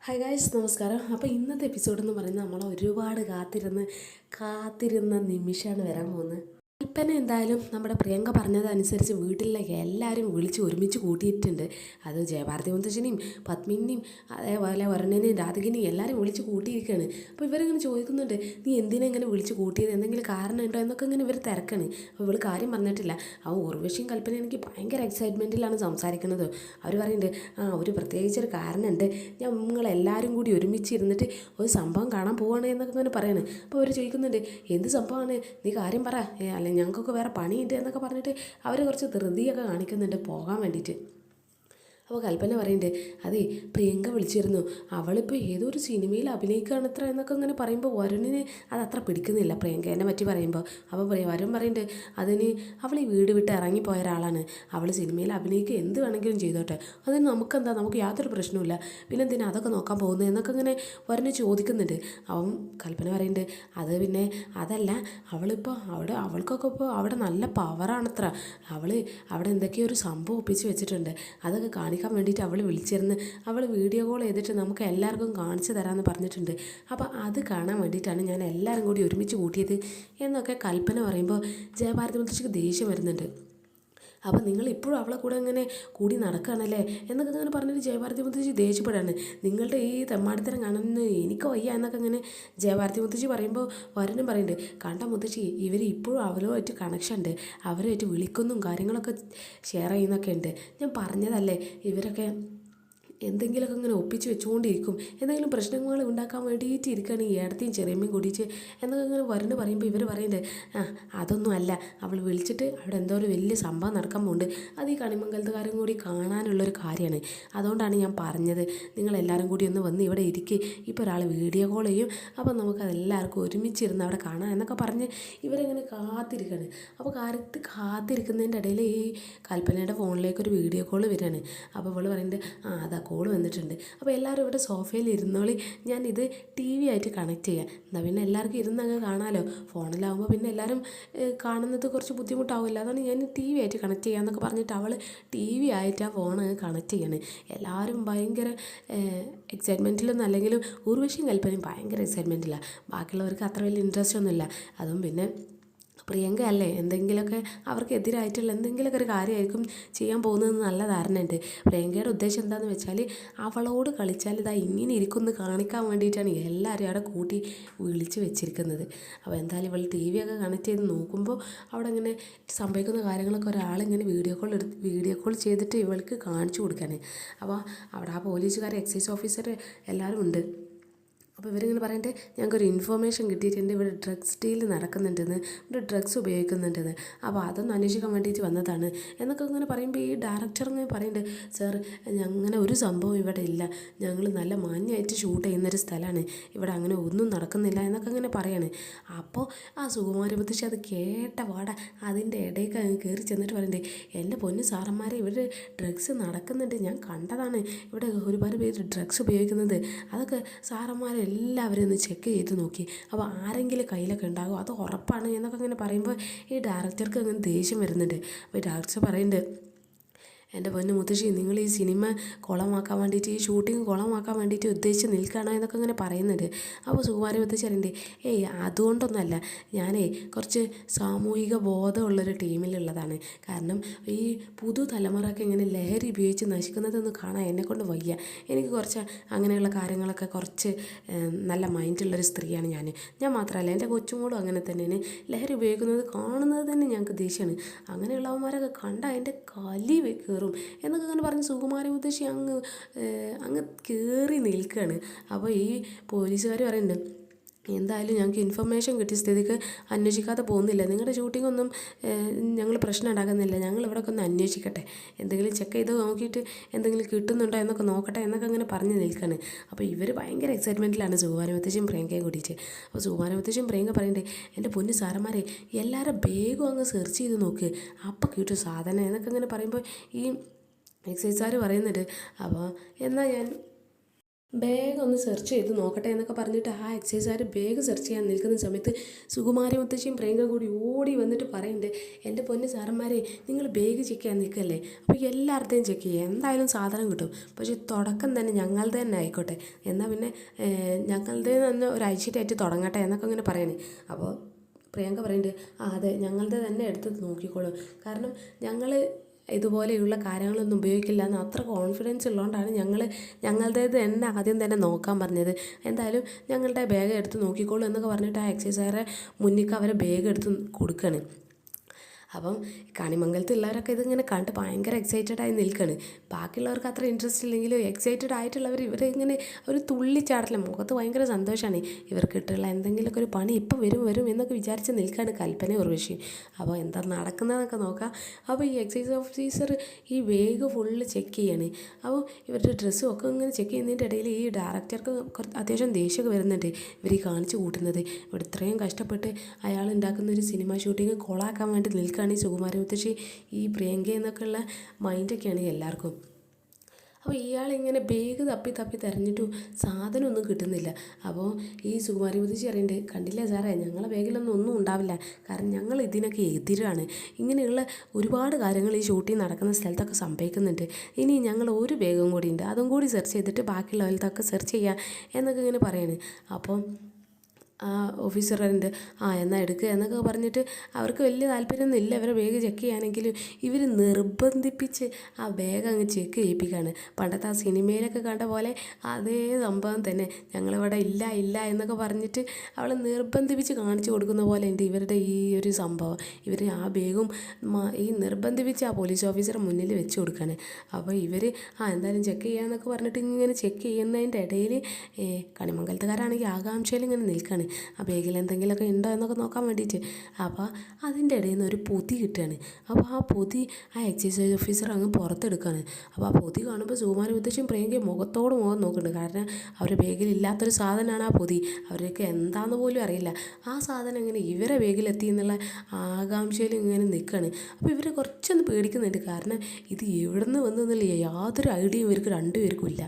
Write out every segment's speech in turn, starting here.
Hi guys, നമസ്കാരം. അപ്പോൾ ഇന്നത്തെ എപ്പിസോഡ് എന്ന് പറയുന്നത് നമ്മൾ ഒരുപാട് കാത്തിരുന്ന നിമിഷമാണ് വരാൻ പോകുന്നത്. കൽപ്പന എന്തായാലും നമ്മുടെ പ്രിയങ്ക പറഞ്ഞതനുസരിച്ച് വീട്ടിലേക്ക് എല്ലാവരും വിളിച്ച് ഒരുമിച്ച് കൂട്ടിയിട്ടുണ്ട്. അത് ജയഭാരതി മുത്തശ്ശനെയും പത്മിനിയും അതേപോലെ വരുണിനെയും രാധികിനെയും എല്ലാവരും വിളിച്ച് കൂട്ടിയിരിക്കുകയാണ്. അപ്പോൾ ഇവരിങ്ങനെ ചോദിക്കുന്നുണ്ട്, നീ എന്തിനാ ഇങ്ങനെ വിളിച്ച് കൂട്ടിയത്, എന്തെങ്കിലും കാരണം ഉണ്ടോ എന്നൊക്കെ ഇങ്ങനെ ഇവർ തിരക്കാണ്. അപ്പോൾ ഇവൾ കാര്യം പറഞ്ഞിട്ടില്ല. ആ ഉർവശിയും കൽപ്പന എനിക്ക് ഭയങ്കര എക്സൈറ്റ്മെൻറ്റിലാണ് സംസാരിക്കുന്നത്. അവർ പറയുന്നുണ്ട്, ഒരു പ്രത്യേകിച്ചൊരു കാരണമുണ്ട്, ഞങ്ങളെല്ലാവരും കൂടി ഒരുമിച്ചിരുന്നിട്ട് ഒരു സംഭവം കാണാൻ പോവുകയാണ് എന്നൊക്കെ ഇങ്ങനെ പറയാണ്. അപ്പോൾ അവർ ചോദിക്കുന്നുണ്ട്, എന്ത് സംഭവമാണ്, നീ കാര്യം പറ, അല്ലെങ്കിൽ ഞങ്ങൾക്കൊക്കെ വേറെ പണിയുണ്ട് എന്നൊക്കെ പറഞ്ഞിട്ട് അവർ കുറച്ച് ധൃതിയൊക്കെ കാണിക്കുന്നുണ്ട് പോകാൻ വേണ്ടിയിട്ട്. അപ്പോൾ കൽപ്പന പറയുന്നുണ്ട്, അതേ പ്രിയങ്ക വിളിച്ചിരുന്നു, അവളിപ്പോൾ ഏതോ ഒരു സിനിമയിൽ അഭിനയിക്കുകയാണ് അത്ര എന്നൊക്കെ ഇങ്ങനെ പറയുമ്പോൾ വരുണിന് അതത്ര പിടിക്കുന്നില്ല പ്രിയങ്കേനെ പറ്റി പറയുമ്പോൾ. അപ്പോൾ വരുൺ പറയുന്നുണ്ട്, അതിന് അവൾ ഈ വീട് വിട്ട് ഇറങ്ങിപ്പോയ ഒരാളാണ്, അവൾ സിനിമയിൽ അഭിനയിക്കുക എന്ത് വേണമെങ്കിലും ചെയ്തോട്ടെ, അതിന് നമുക്കെന്താ, നമുക്ക് യാതൊരു പ്രശ്നമില്ല, പിന്നെ എന്തിനാ അതൊക്കെ നോക്കാൻ പോകുന്നത് എന്നൊക്കെ ഇങ്ങനെ വരുണ് ചോദിക്കുന്നുണ്ട്. അവൻ കൽപ്പന പറയുന്നുണ്ട്, അത് പിന്നെ അതല്ല, അവളിപ്പോൾ അവൾക്കൊക്കെ ഇപ്പോൾ അവിടെ നല്ല പവറാണത്ര, അവിടെ എന്തൊക്കെയോ ഒരു സംഭവം ഒപ്പിച്ച് വെച്ചിട്ടുണ്ട്, അതൊക്കെ കാണിക്കാൻ വേണ്ടിയിട്ട് അവൾ വിളിച്ചിരുന്ന് അവൾ വീഡിയോ കോൾ ചെയ്തിട്ട് നമുക്ക് എല്ലാവർക്കും കാണിച്ചു തരാമെന്ന് പറഞ്ഞിട്ടുണ്ട്. അപ്പോൾ അത് കാണാൻ വേണ്ടിയിട്ടാണ് ഞാൻ എല്ലാവരും കൂടി ഒരുമിച്ച് കൂട്ടിയത് എന്നൊക്കെ കൽപ്പന പറയുമ്പോൾ ജയഭാരതി മുത്തശ്ശിക്ക് ദേഷ്യം വരുന്നുണ്ട്. അപ്പോൾ നിങ്ങൾ ഇപ്പോഴും അവളെ കൂടെ ഇങ്ങനെ കൂടി നടക്കുകയാണല്ലേ എന്നൊക്കെ ഇങ്ങനെ പറഞ്ഞിട്ട് ജയഭാരതി മുത്തശ്ശി ദേഷ്യപ്പെടാണ്. നിങ്ങളുടെ ഈ തെമ്മാടിത്തരം കാണുന്ന എനിക്ക് വയ്യ എന്നൊക്കെ ഇങ്ങനെ ജയഭാരതി മുത്തശ്ശി പറയുമ്പോൾ വരുണും പറയുന്നുണ്ട്, കണ്ട മുത്തശ്ശി, ഇവർ ഇപ്പോഴും അവരുമായിട്ട് കണക്ഷൻ ഉണ്ട്, അവരുമായിട്ട് വിളിക്കുന്നതും കാര്യങ്ങളൊക്കെ ഷെയർ ചെയ്യുന്നൊക്കെ ഉണ്ട്, ഞാൻ പറഞ്ഞതല്ലേ ഇവരൊക്കെ എന്തെങ്കിലുമൊക്കെ ഇങ്ങനെ ഒപ്പിച്ച് വെച്ചുകൊണ്ടിരിക്കും, എന്തെങ്കിലും പ്രശ്നങ്ങൾ ഉണ്ടാക്കാൻ വേണ്ടിയിട്ട് ഇരിക്കുകയാണ് ഈ ഏടത്തെയും ചെറിയമ്മയും കൂടിയിട്ട് എന്നൊക്കെ ഇങ്ങനെ വരുന്ന് പറയുമ്പോൾ ഇവർ പറയുന്നുണ്ട്, അതൊന്നും അല്ല, അവൾ വിളിച്ചിട്ട് അവിടെ എന്തോ ഒരു വലിയ സംഭവം നടക്കാൻ പോകുന്നുണ്ട്, അത് ഈ കണിമംഗലത്തുകാരും കൂടി കാണാനുള്ളൊരു കാര്യമാണ്, അതുകൊണ്ടാണ് ഞാൻ പറഞ്ഞത് നിങ്ങളെല്ലാവരും കൂടി ഒന്ന് വന്ന് ഇവിടെ ഇരിക്കുക, ഇപ്പോൾ ഒരാൾ വീഡിയോ കോൾ ചെയ്യും, അപ്പോൾ നമുക്കതെല്ലാവർക്കും ഒരുമിച്ചിരുന്ന് അവിടെ കാണാം എന്നൊക്കെ പറഞ്ഞ് ഇവരിങ്ങനെ കാത്തിരിക്കുകയാണ്. അപ്പോൾ കാത്തിരിക്കുന്നതിൻ്റെ ഇടയിൽ ഈ കൽപ്പനയുടെ ഫോണിലേക്ക് ഒരു വീഡിയോ കോൾ വരികയാണ്. അപ്പോൾ ഇവൾ പറയുന്നുണ്ട്, അതാ കോൾ വന്നിട്ടുണ്ട്, അപ്പോൾ എല്ലാവരും ഇവിടെ സോഫയിൽ ഇരുന്നോളി, ഞാനിത് ടി വി ആയിട്ട് കണക്ട് ചെയ്യാം, എന്നാൽ പിന്നെ എല്ലാവർക്കും ഇരുന്നങ്ങ് കാണാമല്ലോ, ഫോണിലാവുമ്പോൾ പിന്നെ എല്ലാവരും കാണുന്നത് കുറച്ച് ബുദ്ധിമുട്ടാവില്ല, അതാണ് ഞാൻ ടി വി ആയിട്ട് കണക്ട് ചെയ്യാമെന്നൊക്കെ പറഞ്ഞിട്ട് അവൾ ടി വി ആയിട്ട് ആ ഫോൺ കണക്ട് ചെയ്യാണ്. എല്ലാവരും ഭയങ്കര എക്സൈറ്റ്മെൻറ്റിലൊന്നും അല്ലെങ്കിലും ഉർവശിയും കൽപ്പനയും ഭയങ്കര എക്സൈറ്റ്മെൻറ്റിലാണ്, ബാക്കിയുള്ളവർക്ക് അത്ര വലിയ ഇൻട്രസ്റ്റ് ഒന്നുമില്ല. അതും പിന്നെ പ്രിയങ്ക അല്ലേ, എന്തെങ്കിലുമൊക്കെ അവർക്കെതിരായിട്ടുള്ള എന്തെങ്കിലുമൊക്കെ ഒരു കാര്യമായിരിക്കും ചെയ്യാൻ പോകുന്നതെന്ന് നല്ല ധാരണയുണ്ട്. പ്രിയങ്കയുടെ ഉദ്ദേശം എന്താണെന്ന് വെച്ചാൽ അവളോട് കളിച്ചാൽ ഇതാ ഇങ്ങനെ ഇരിക്കുമെന്ന് കാണിക്കാൻ വേണ്ടിയിട്ടാണ് എല്ലാവരും അവിടെ കൂട്ടി വിളിച്ച് വെച്ചിരിക്കുന്നത്. അപ്പോൾ എന്തായാലും ഇവൾ ടി വി ഒക്കെ കണക്ട് ചെയ്ത് നോക്കുമ്പോൾ അവിടെ ഇങ്ങനെ സംഭവിക്കുന്ന കാര്യങ്ങളൊക്കെ ഒരാളിങ്ങനെ വീഡിയോ കോൾ ചെയ്തിട്ട് ഇവൾക്ക് കാണിച്ചു കൊടുക്കാൻ. അപ്പോൾ അവിടെ ആ പോലീസുകാർ, എക്സൈസ് ഓഫീസർ എല്ലാവരും ഉണ്ട്. അപ്പോൾ ഇവരിങ്ങനെ പറയുന്നത്, ഞങ്ങൾക്കൊരു ഇൻഫോർമേഷൻ കിട്ടിയിട്ടുണ്ട്, ഇവിടെ ഡ്രഗ്സ് ഡീൽ നടക്കുന്നുണ്ടെന്ന്, ഇവിടെ ഡ്രഗ്സ് ഉപയോഗിക്കുന്നുണ്ടെന്ന്, അപ്പോൾ അതൊന്ന് അന്വേഷിക്കാൻ വേണ്ടിയിട്ട് വന്നതാണ് എന്നൊക്കെ ഇങ്ങനെ പറയുമ്പോൾ ഈ ഡയറക്ടർ ഇങ്ങനെ പറയുന്നുണ്ട്, സാർ അങ്ങനെ ഒരു സംഭവം ഇവിടെ ഇല്ല, ഞങ്ങൾ നല്ല മാന്യമായിട്ട് ഷൂട്ട് ചെയ്യുന്നൊരു സ്ഥലമാണ്, ഇവിടെ അങ്ങനെ ഒന്നും നടക്കുന്നില്ല എന്നൊക്കെ ഇങ്ങനെ പറയാണ്. അപ്പോൾ ആ സുകുമാരി മുത്തശ്ശി അത് കേട്ട പാടെ അതിൻ്റെ ഇടയ്ക്ക് അങ്ങ് കയറി ചെന്നിട്ട് പറയുന്നുണ്ട്, എൻ്റെ പൊന്നു സാറന്മാരെ, ഇവിടെ ഡ്രഗ്സ് നടക്കുന്നുണ്ട്, ഞാൻ കണ്ടതാണ്, ഇവിടെ ഒരുപാട് പേര് ഡ്രഗ്സ് ഉപയോഗിക്കുന്നത്, അതൊക്കെ സാറന്മാരെ എല്ലാവരും ഒന്ന് ചെക്ക് ചെയ്ത് നോക്കി, അപ്പോൾ ആരെങ്കിലും കയ്യിലൊക്കെ ഉണ്ടാകും, അത് ഉറപ്പാണ് എന്നൊക്കെ ഇങ്ങനെ പറയുമ്പോൾ ഈ ഡയറക്ടർക്ക് അങ്ങനെ ദേഷ്യം വരുന്നുണ്ട്. അപ്പോൾ ഈ ഡയറക്ടർ പറയുന്നുണ്ട്, എൻ്റെ പൊന്നു മുത്തശ്ശി, നിങ്ങൾ ഈ സിനിമ കുളമാക്കാൻ വേണ്ടിയിട്ട്, ഈ ഷൂട്ടിങ് കുളമാക്കാൻ വേണ്ടിയിട്ട് ഉദ്ദേശിച്ച് നിൽക്കുകയാണോ എന്നൊക്കെ ഇങ്ങനെ പറയുന്നുണ്ട്. അപ്പോൾ സുകുമാരി മുത്തശ്ശി പറയുന്നുണ്ട്, ഏയ് അതുകൊണ്ടൊന്നുമല്ല, ഞാനേ കുറച്ച് സാമൂഹിക ബോധമുള്ളൊരു ടീമിലുള്ളതാണ്, കാരണം ഈ പുതുതലമുറയൊക്കെ ഇങ്ങനെ ലഹരി ഉപയോഗിച്ച് നശിക്കുന്നതൊന്നും കാണാൻ എന്നെക്കൊണ്ട് വയ്യ, എനിക്ക് കുറച്ച് അങ്ങനെയുള്ള കാര്യങ്ങളൊക്കെ കുറച്ച് നല്ല മൈൻഡുള്ളൊരു സ്ത്രീയാണ് ഞാൻ മാത്രമല്ല, എൻ്റെ കൊച്ചുമോളും അങ്ങനെ തന്നെയാണ്, ലഹരി ഉപയോഗിക്കുന്നത് കാണുന്നത് തന്നെ ഞങ്ങൾക്ക് ദേഷ്യമാണ്, അങ്ങനെയുള്ളവന്മാരൊക്കെ കണ്ടാൽ എൻ്റെ കലി കയറും എന്നൊക്കെ ഇങ്ങനെ പറഞ്ഞ് സുകുമാരി മുത്തശ്ശി അങ്ങ് കയറി നിൽക്കുകയാണ്. അപ്പോൾ ഈ പോലീസുകാർ പറയുന്നുണ്ട്, എന്തായാലും ഞങ്ങൾക്ക് ഇൻഫർമേഷൻ കിട്ടിയ സ്ഥിതിക്ക് അന്വേഷിക്കാതെ പോകുന്നില്ല, നിങ്ങളുടെ ഷൂട്ടിംഗ് ഒന്നും ഞങ്ങൾ പ്രശ്നം ഉണ്ടാക്കുന്നില്ല, ഞങ്ങൾ ഇവിടെയൊക്കെ ഒന്ന് അന്വേഷിക്കട്ടെ, എന്തെങ്കിലും ചെക്ക് ചെയ്ത് നോക്കിയിട്ട് എന്തെങ്കിലും കിട്ടുന്നുണ്ടോ എന്നൊക്കെ നോക്കട്ടെ എന്നൊക്കെ അങ്ങനെ പറഞ്ഞ് നിൽക്കുകയാണ്. അപ്പോൾ ഇവർ ഭയങ്കര എക്സൈറ്റ്മെൻറ്റിലാണ് സുകുമാരി മുത്തശ്ശിയും പ്രിയങ്കയും കൂടിയിട്ട്. അപ്പോൾ സുകുമാരി മുത്തശ്ശിയും പ്രിയങ്ക പറയുന്നുണ്ട്, എൻ്റെ പൊന്നു സാറന്മാരെ, എല്ലാവരും വേഗം അങ്ങ് സെർച്ച് ചെയ്ത് നോക്ക്, അപ്പോൾ കിട്ടും സാധനം എന്നൊക്കെ ഇങ്ങനെ പറയുമ്പോൾ ഈ എക്സൈസുകാർ പറയുന്നുണ്ട്. അപ്പോൾ എന്നാൽ ഞാൻ ബാഗ് ഒന്ന് സെർച്ച് ചെയ്ത് നോക്കട്ടെ എന്നൊക്കെ പറഞ്ഞിട്ട് ആ എക്സൈസുകാർ ബാഗ് സെർച്ച് ചെയ്യാൻ നിൽക്കുന്ന സമയത്ത് സുകുമാരി മുത്തശ്ശിയും പ്രിയങ്ക കൂടി ഓടി വന്നിട്ട് പറയുന്നുണ്ട്, എൻ്റെ പൊന്ന് സാറന്മാരെ, നിങ്ങൾ ബാഗ് ചെക്ക് ചെയ്യാൻ നിൽക്കല്ലേ, അപ്പോൾ എല്ലാവരുടെയും ചെക്ക് ചെയ്യുക, എന്തായാലും സാധനം കിട്ടും, പക്ഷേ തുടക്കം തന്നെ ഞങ്ങളുടെ തന്നെ ആയിക്കോട്ടെ, എന്നാൽ പിന്നെ ഞങ്ങളുടെ തന്നെ ഒരാഴ്ചയായിട്ട് തുടങ്ങട്ടെ എന്നൊക്കെ ഇങ്ങനെ പറയണേ. അപ്പോൾ പ്രിയങ്ക പറയുന്നുണ്ട്, അതെ ഞങ്ങളുടെ തന്നെ എടുത്ത് നോക്കിക്കോളൂ, കാരണം ഞങ്ങൾ ഇതുപോലെയുള്ള കാര്യങ്ങളൊന്നും ഉപയോഗിക്കില്ല എന്ന് അത്ര കോൺഫിഡൻസ് ഉള്ളതുകൊണ്ടാണ് ഞങ്ങളുടേത് തന്നെ ആദ്യം തന്നെ നോക്കാൻ പറഞ്ഞത്. എന്തായാലും ഞങ്ങളുടെ ബാഗ് എടുത്ത് നോക്കിക്കോളൂ എന്നൊക്കെ പറഞ്ഞിട്ട് ആ എക്സൈസുകാരെ മുന്നിലേക്ക് അവരെ ബാഗ് എടുത്ത് കൊടുക്കുകയാണ്. അപ്പം കണിമംഗലത്തുള്ളവരൊക്കെ ഇതിങ്ങനെ കണ്ട് ഭയങ്കര എക്സൈറ്റഡ് ആയി നിൽക്കുകയാണ്. ബാക്കിയുള്ളവർക്ക് അത്ര ഇൻട്രസ്റ്റ് ഇല്ലെങ്കിലും എക്സൈറ്റഡ് ആയിട്ടുള്ളവർ ഇവരിങ്ങനെ ഒരു തുള്ളിച്ചാടല, മുഖത്ത് ഭയങ്കര സന്തോഷമാണ്. ഇവർക്ക് കിട്ടുള്ള എന്തെങ്കിലുമൊക്കെ ഒരു പണി ഇപ്പം വരും എന്നൊക്കെ വിചാരിച്ച് നിൽക്കുകയാണ് കൽപ്പന ഉർവശി. അപ്പോൾ എന്താ നടക്കുന്നതെന്നൊക്കെ നോക്കാം. അപ്പോൾ ഈ എക്സൈസ് ഓഫീസർ ഈ വേഗ് ഫുള്ള് ചെക്ക് ചെയ്യാണ്. അപ്പോൾ ഇവരുടെ ഡ്രസ്സും ഒക്കെ ഇങ്ങനെ ചെക്ക് ചെയ്യുന്നതിൻ്റെ ഇടയിൽ ഈ ഡയറക്ടർക്ക് അത്യാവശ്യം ദേഷ്യമൊക്കെ വരുന്നുണ്ട്. ഇവർ ഈ കാണിച്ചു കൂട്ടുന്നത് ഇവിടെ ഇത്രയും കഷ്ടപ്പെട്ട് അയാൾ ഉണ്ടാക്കുന്ന ഒരു സിനിമ ഷൂട്ടിങ് കൊളാക്കാൻ വേണ്ടി നിൽക്കുക ഈ സുകുമാരി മുത്തശ്ശി, ഈ പ്രിയങ്ക എന്നൊക്കെയുള്ള മൈൻഡൊക്കെയാണ് എല്ലാവർക്കും. അപ്പോൾ ഇയാളിങ്ങനെ ബാഗ് തപ്പി തിരഞ്ഞിട്ടും സാധനമൊന്നും കിട്ടുന്നില്ല. അപ്പോൾ ഈ സുകുമാരി മുത്തശ്ശി അറിയുന്നുണ്ട്, കണ്ടില്ലേ സാറേ, ഞങ്ങളെ ബാഗിലൊന്നും ഒന്നും ഉണ്ടാവില്ല, കാരണം ഞങ്ങൾ ഇതിനൊക്കെ എതിരാണ്. ഇങ്ങനെയുള്ള ഒരുപാട് കാര്യങ്ങൾ ഈ ഷൂട്ടിങ് നടക്കുന്ന സ്ഥലത്തൊക്കെ സംഭവിക്കുന്നുണ്ട്. ഇനി ഞങ്ങൾ ഒരു ബാഗും കൂടി ഉണ്ട്, അതും കൂടി സെർച്ച് ചെയ്തിട്ട് ബാക്കിയുള്ളവരത്തൊക്കെ സെർച്ച് ചെയ്യാം എന്നൊക്കെ ഇങ്ങനെ പറയാണ്. അപ്പോൾ ആ ഓഫീസറുണ്ട്, എന്നാൽ എടുക്കുക എന്നൊക്കെ പറഞ്ഞിട്ട് അവർക്ക് വലിയ താല്പര്യമൊന്നും ഇല്ല ഇവരെ ബാഗ് ചെക്ക് ചെയ്യാനെങ്കിലും ഇവർ നിർബന്ധിപ്പിച്ച് ആ ബാഗ് അങ്ങ് ചെക്ക് ചെയ്യിപ്പിക്കുകയാണ്. പണ്ടത്തെ ആ സിനിമയിലൊക്കെ കണ്ട പോലെ അതേ സംഭവം തന്നെ, ഞങ്ങളിവിടെ ഇല്ല എന്നൊക്കെ പറഞ്ഞിട്ട് അവളെ നിർബന്ധിപ്പിച്ച് കാണിച്ചു കൊടുക്കുന്ന പോലെ ഉണ്ട് ഇവരുടെ ഈ ഒരു സംഭവം. ഇവർ ആ ബാഗും ഈ നിർബന്ധിപ്പിച്ച് ആ പോലീസ് ഓഫീസറെ മുന്നിൽ വെച്ച് കൊടുക്കുകയാണ്. അപ്പോൾ ഇവർ എന്തായാലും ചെക്ക് ചെയ്യാമെന്നൊക്കെ പറഞ്ഞിട്ട് ഇങ്ങനെ ചെക്ക് ചെയ്യുന്നതിൻ്റെ ഇടയിൽ കണിമംഗലത്തുകാരാണെങ്കിൽ ആകാംക്ഷയിൽ ഇങ്ങനെ നിൽക്കുകയാണ്, ആ ബാഗിൽ എന്തെങ്കിലുമൊക്കെ ഉണ്ടോ എന്നൊക്കെ നോക്കാൻ വേണ്ടിയിട്ട്. അപ്പോൾ അതിൻ്റെ ഇടയിൽ നിന്ന് ഒരു പൊതി കിട്ടുകയാണ്. അപ്പോൾ ആ പൊതി ആ എക്സൈസ് ഓഫീസർ അങ്ങ് പുറത്തെടുക്കുകയാണ്. അപ്പോൾ ആ പൊതി കാണുമ്പോൾ സുകുമാരി മുത്തശ്ശിയും പ്രിയങ്കയും മുഖത്തോട് മുഖം നോക്കുന്നുണ്ട്. കാരണം അവരുടെ ബാഗിൽ ഇല്ലാത്തൊരു സാധനമാണ് ആ പൊതി, അവർക്ക് എന്താണെന്ന് പോലും അറിയില്ല. ആ സാധനം ഇങ്ങനെ ഇവരെ ബാഗിലെത്തി എന്നുള്ള ആകാംക്ഷയിൽ ഇങ്ങനെ നിൽക്കുകയാണ്. അപ്പോൾ ഇവർ കുറച്ചൊന്ന് പേടിക്കുന്നുണ്ട്, കാരണം ഇത് എവിടെ നിന്ന് വന്നു എന്നുള്ള യാതൊരു ഐഡിയയും ഇവർക്ക് രണ്ടുപേർക്കും ഇല്ല.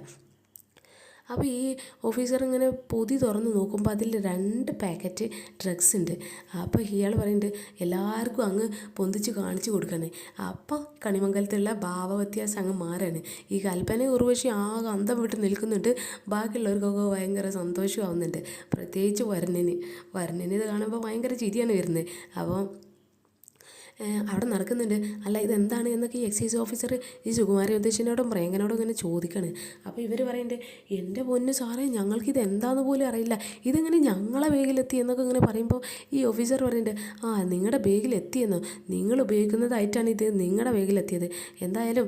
അപ്പോൾ ഈ ഓഫീസർ ഇങ്ങനെ പൊതി തുറന്ന് നോക്കുമ്പോൾ അതിൽ 2 പാക്കറ്റ് ഡ്രഗ്സ് ഉണ്ട്. അപ്പോൾ ഇയാൾ പറയുന്നുണ്ട്, എല്ലാവർക്കും അങ്ങ് പൊന്തിച്ച് കാണിച്ചു കൊടുക്കണേ. അപ്പോൾ കണിമംഗലത്തുള്ള ഭാവവ്യത്യാസം അങ്ങ് മാറാണ്. ഈ കൽപ്പന ഉർവശി ആകെ അന്തം വിട്ട് നിൽക്കുന്നുണ്ട്, ബാക്കിയുള്ളവർക്കൊക്കെ ഭയങ്കര സന്തോഷമാവുന്നുണ്ട്. പ്രത്യേകിച്ച് വരുണിന് ഇത് കാണുമ്പോൾ ഭയങ്കര ചിരിയാണ് വരുന്നത്. അപ്പോൾ അവിടെ നടക്കുന്നുണ്ട്, അല്ല ഇതെന്താണ് എന്നൊക്കെ ഈ എക്സൈസ് ഓഫീസർ ഈ സുകുമാരി മുത്തശ്ശിനോടും പ്രിയങ്കനോടും ഇങ്ങനെ ചോദിക്കുകയാണ്. അപ്പോൾ ഇവർ പറയുന്നുണ്ട്, എൻ്റെ പൊന്ന് സാറേ, ഞങ്ങൾക്കിത് എന്താണെന്ന് പോലും അറിയില്ല, ഇതെങ്ങനെ ഞങ്ങളെ ബാഗിലെത്തി എന്നൊക്കെ ഇങ്ങനെ പറയുമ്പോൾ ഈ ഓഫീസർ പറയുന്നുണ്ട്, നിങ്ങളുടെ ബാഗിലെത്തിയെന്നോ, നിങ്ങൾ ഉപയോഗിക്കുന്നതായിട്ടാണ് ഇത് നിങ്ങളുടെ ബാഗിലെത്തിയത്. എന്തായാലും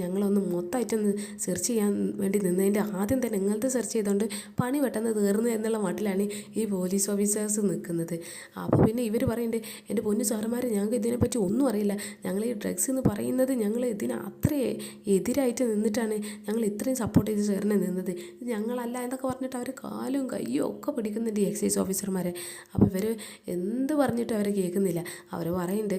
ഞങ്ങളൊന്ന് മൊത്തമായിട്ടൊന്ന് സെർച്ച് ചെയ്യാൻ വേണ്ടി നിന്നതിൻ്റെ ആദ്യം തന്നെ നിങ്ങളത് സെർച്ച് ചെയ്തുകൊണ്ട് പണി പെട്ടെന്ന് തീർന്നു എന്നുള്ള മട്ടിലാണ് ഈ പോലീസ് ഓഫീസേഴ്സ് നിൽക്കുന്നത്. അപ്പോൾ പിന്നെ ഇവർ പറയുന്നുണ്ട്, എൻ്റെ പൊന്നു സാറന്മാർ, ഞങ്ങൾക്ക് ഇതിനെപ്പറ്റി ഒന്നും അറിയില്ല, ഞങ്ങൾ ഈ ഡ്രഗ്സ് എന്ന് പറയുന്നത് ഞങ്ങൾ ഇതിന് അത്ര എതിരായിട്ട് നിന്നിട്ടാണ് ഞങ്ങൾ ഇത്രയും സപ്പോർട്ട് ചെയ്ത് ചേർന്ന് നിന്നത്, ഇത് ഞങ്ങളല്ല എന്നൊക്കെ പറഞ്ഞിട്ട് അവർ കാലും കയ്യും ഒക്കെ പിടിക്കുന്നുണ്ട് ഈ എക്സൈസ് ഓഫീസർമാരെ. അപ്പോൾ ഇവർ എന്ത് പറഞ്ഞിട്ടും അവർ കേൾക്കുന്നില്ല. അവർ പറയുന്നുണ്ട്,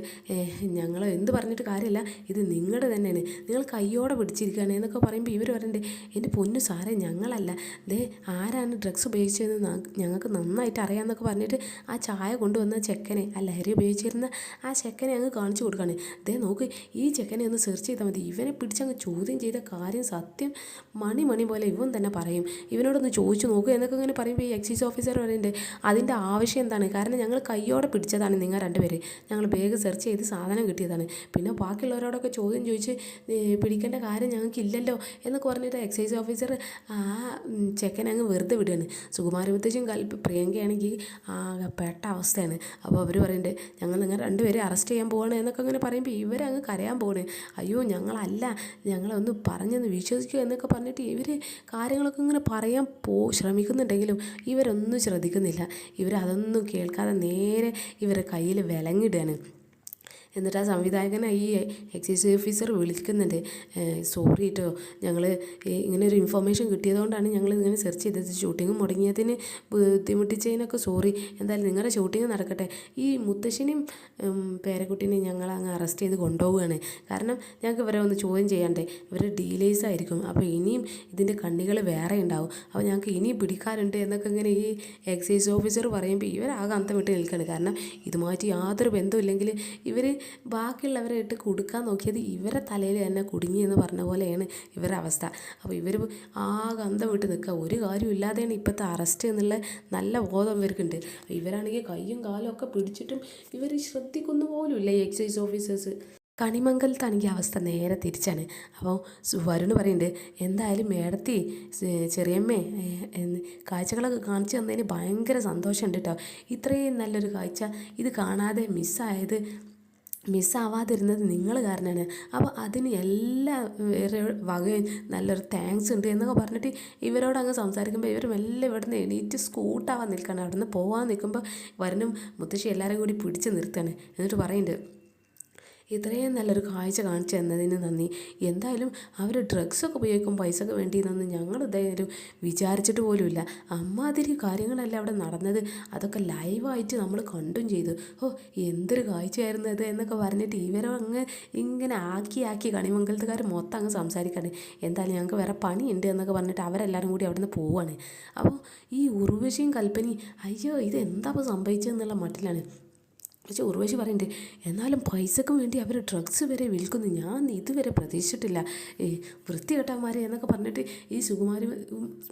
ഞങ്ങൾ എന്ത് പറഞ്ഞിട്ട് കാര്യമില്ല, ഇത് നിങ്ങളുടെ തന്നെയാണ്, നിങ്ങൾ കയ്യോടെ പിടിച്ചിരിക്കുകയാണ് എന്നൊക്കെ പറയുമ്പോൾ ഇവർ പറയുന്നുണ്ട്, എൻ്റെ പൊന്നു സാറേ, ഞങ്ങളല്ല, ആരാണ് ഡ്രഗ്സ് ഉപയോഗിച്ചതെന്ന് ഞങ്ങൾക്ക് നന്നായിട്ട് അറിയാമെന്നൊക്കെ പറഞ്ഞിട്ട് ആ ചായ കൊണ്ടുവന്ന ചെക്കനെ, ആ ലഹരി ഉപയോഗിച്ചിരുന്ന ആ ചെക്കനെ അങ്ങ് കാണിച്ചു കൊടുക്കുകയാണ്. നോക്ക്, ഈ ചെക്കനെ ഒന്ന് സെർച്ച് ചെയ്താൽ മതി, ഇവനെ പിടിച്ചങ്ങ് ചോദ്യം ചെയ്ത കാര്യം സത്യം മണി പോലെ ഇവൻ തന്നെ പറയും, ഇവനോടൊന്ന് ചോദിച്ചു നോക്കുക എന്നൊക്കെ ഇങ്ങനെ പറയുമ്പോൾ ഈ എക്സൈസ് ഓഫീസർ പറയുന്നുണ്ട്, അതിൻ്റെ ആവശ്യം എന്താണ്, കാരണം ഞങ്ങൾ കയ്യോടെ പിടിച്ചതാണ് നിങ്ങൾ രണ്ടുപേര്, ഞങ്ങൾ ബാഗ് സെർച്ച് ചെയ്ത് സാധനം കിട്ടിയതാണ്, പിന്നെ ബാക്കിയുള്ളവരോടൊക്കെ ചോദ്യം ചോദിച്ച് പിടിക്കേണ്ട കാര്യം ഞങ്ങൾക്കില്ലല്ലോ എന്നൊക്കെ പറഞ്ഞിട്ട് എക്സൈസ് ഓഫീസർ ആ ചെക്കനെ അങ്ങ് വെറുതെ വിടുകയാണ്. സുകുമാരി മുത്തശ്ശിയും പ്രിയങ്കയാണെങ്കിൽ പെട്ട അവസ്ഥയാണ്. അപ്പോൾ അവർ പറയുന്നുണ്ട്, ഞങ്ങൾ നിങ്ങൾ രണ്ടുപേരെ അറസ്റ്റ് ചെയ്യാൻ പോവാണ് എന്നൊക്കെ അങ്ങനെ പറയുമ്പോൾ ഇവരങ്ങ് കരയാൻ പോകണേ, അയ്യോ ഞങ്ങളല്ല, ഞങ്ങളൊന്ന് പറഞ്ഞൊന്ന് വിശ്വസിക്കുക എന്നൊക്കെ പറഞ്ഞിട്ട് ഇവർ കാര്യങ്ങളൊക്കെ ഇങ്ങനെ പറയാൻ ശ്രമിക്കുന്നുണ്ടെങ്കിലും ഇവരൊന്നും ശ്രദ്ധിക്കുന്നില്ല. ഇവരതൊന്നും കേൾക്കാതെ നേരെ ഇവരെ കയ്യിൽ വിലങ്ങിടുകയാണ്. എന്നിട്ട് ആ സംവിധായകനെ ഈ എക്സൈസ് ഓഫീസർ വിളിക്കുന്നുണ്ട്. സോറി കേട്ടോ, ഞങ്ങൾ ഇങ്ങനെ ഒരു ഇൻഫർമേഷൻ കിട്ടിയതുകൊണ്ടാണ് ഞങ്ങൾ ഇങ്ങനെ സെർച്ച് ചെയ്തത്. ഷൂട്ടിങ് മുടങ്ങിയതിന് ബുദ്ധിമുട്ടിച്ചതിനൊക്കെ സോറി. എന്തായാലും നിങ്ങളുടെ ഷൂട്ടിങ് നടക്കട്ടെ. ഈ മുത്തശ്ശിനെയും പേരക്കുട്ടീനെയും ഞങ്ങൾ അങ്ങ് അറസ്റ്റ് ചെയ്ത് കൊണ്ടുപോവുകയാണ്. കാരണം ഞങ്ങൾക്ക് ഇവരെ ഒന്ന് ചോദ്യം ചെയ്യാണ്ടേ, ഇവർ ഡീലേഴ്സ് ആയിരിക്കും. അപ്പോൾ ഇനിയും ഇതിൻ്റെ കണ്ണികൾ വേറെ ഉണ്ടാവും. അപ്പോൾ ഞങ്ങൾക്ക് ഇനിയും പിടിക്കാറുണ്ട് എന്നൊക്കെ ഇങ്ങനെ ഈ എക്സൈസ് ഓഫീസർ പറയുമ്പോൾ ഇവരാകെ അന്തം വിട്ട് നിൽക്കുകയാണ്. കാരണം ഇതുമായിട്ട് യാതൊരു ബന്ധമില്ലെങ്കിൽ ഇവർ ബാക്കിയുള്ളവരെ ഇട്ട് കൊടുക്കാൻ നോക്കിയത് ഇവരെ തലയിൽ തന്നെ കുടുങ്ങി എന്ന് പറഞ്ഞ പോലെയാണ് ഇവരുടെ അവസ്ഥ. അപ്പോൾ ഇവർ ആകെ അന്തം വിട്ട് നിൽക്കുക. ഒരു കാര്യമില്ലാതെയാണ് ഇപ്പോഴത്തെ അറസ്റ്റ് എന്നുള്ള നല്ല ബോധം ഇവർക്കുണ്ട്. ഇവരാണെങ്കിൽ കയ്യും കാലും ഒക്കെ പിടിച്ചിട്ടും ഇവർ ശ്രദ്ധിക്കുന്നു പോലുമില്ല ഈ എക്സൈസ് ഓഫീസേഴ്സ്. കണിമംഗലത്താണെങ്കിൽ അവസ്ഥ നേരെ തിരിച്ചാണ്. അപ്പോൾ വരുണ് പറയുന്നുണ്ട്, എന്തായാലും മേടത്തി ചെറിയമ്മേ കാഴ്ചകളൊക്കെ കാണിച്ചു തന്നതിന് ഭയങ്കര സന്തോഷമുണ്ട് കേട്ടോ. ഇത്രയും നല്ലൊരു കാഴ്ച ഇത് കാണാതെ മിസ്സാവാതിരുന്നത് നിങ്ങൾ കാരണമാണ്. അപ്പോൾ അതിന് എല്ലാ വേറെ വകയും നല്ലൊരു താങ്ക്സ് ഉണ്ട് എന്നൊക്കെ പറഞ്ഞിട്ട് ഇവരോട് അങ്ങ് സംസാരിക്കുമ്പോൾ ഇവർ മെല്ലെ ഇവിടെ നിന്ന് എണീറ്റ് സ്കൂട്ടാവാൻ നിൽക്കുകയാണ്. അവിടെ നിന്ന് പോകാൻ നിൽക്കുമ്പോൾ വരനും മുത്തശ്ശി എല്ലാവരും കൂടി പിടിച്ച് നിർത്തുകയാണ്. എന്നിട്ട് പറയുന്നുണ്ട്, ഇത്രയും നല്ലൊരു കാഴ്ച കാണിച്ചു തന്നതിന് നന്ദി. എന്തായാലും അവർ ഡ്രഗ്സൊക്കെ ഉപയോഗിക്കും പൈസക്ക് വേണ്ടിയെന്നൊന്നും ഞങ്ങൾ ഇതായാലും വിചാരിച്ചിട്ട് പോലുമില്ല. അമ്മാതിരി കാര്യങ്ങളല്ല അവിടെ നടന്നത്. അതൊക്കെ ലൈവായിട്ട് നമ്മൾ കണ്ടും ചെയ്തു. എന്തൊരു കാഴ്ചയായിരുന്നു അത് എന്നൊക്കെ പറഞ്ഞിട്ട് ഇവരങ്ങ് ഇങ്ങനെ ആക്കി കണിമംഗലത്തുകാർ മൊത്തം അങ്ങ് സംസാരിക്കാണ്. എന്തായാലും ഞങ്ങൾക്ക് വേറെ പണിയുണ്ട് എന്നൊക്കെ പറഞ്ഞിട്ട് അവരെല്ലാവരും കൂടി അവിടെ നിന്ന് പോവുകയാണ്. അപ്പോൾ ഈ ഉർവശിയും കൽപ്പനയും അയ്യോ ഇതെന്താ ഇപ്പോൾ സംഭവിച്ചതെന്നുള്ള മട്ടിലാണ്. പക്ഷേ ഉർവശി പറയുന്നുണ്ട്, എന്നാലും പൈസക്കും വേണ്ടി അവർ ഡ്രഗ്സ് വരെ വിൽക്കുന്നു, ഞാൻ ഇതുവരെ പ്രതീക്ഷിച്ചിട്ടില്ല, വൃത്തികെട്ടന്മാരെ എന്നൊക്കെ പറഞ്ഞിട്ട് ഈ സുകുമാരി